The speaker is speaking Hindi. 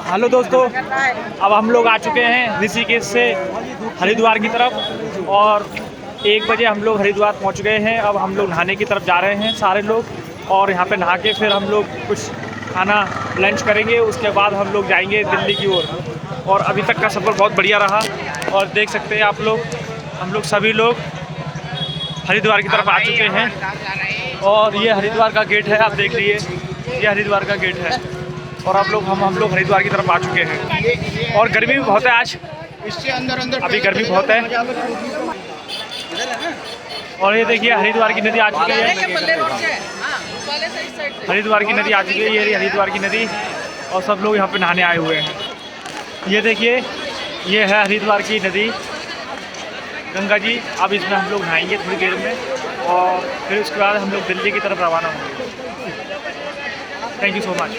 हेलो दोस्तों, अब हम लोग आ चुके हैं ऋषिकेश से हरिद्वार की तरफ और 1 बजे हम लोग हरिद्वार पहुंच गए हैं। अब हम लोग नहाने की तरफ जा रहे हैं सारे लोग, और यहाँ पे नहा के फिर हम लोग कुछ खाना लंच करेंगे। उसके बाद हम लोग जाएंगे दिल्ली की ओर। और अभी तक का सफ़र बहुत बढ़िया रहा और देख सकते हैं आप लोग, हम लोग सभी लोग हरिद्वार की तरफ आ चुके हैं। और ये हरिद्वार का गेट है, आप देख लीजिए, ये हरिद्वार का गेट है। और आप लोग हम लोग हरिद्वार की तरफ आ चुके हैं। और गर्मी भी बहुत है आज, इससे अंदर अभी गर्मी बहुत है। और ये देखिए हरिद्वार की नदी आ चुकी है, हरिद्वार की नदी आ चुकी है, ये हरिद्वार की नदी। और सब लोग यहाँ पे नहाने आए हुए हैं। ये देखिए, ये है हरिद्वार की नदी गंगा जी। अब इसमें हम लोग नहाएंगे थोड़ी देर में और फिर उसके बाद हम लोग दिल्ली की तरफ रवाना होंगे। Thank you so much.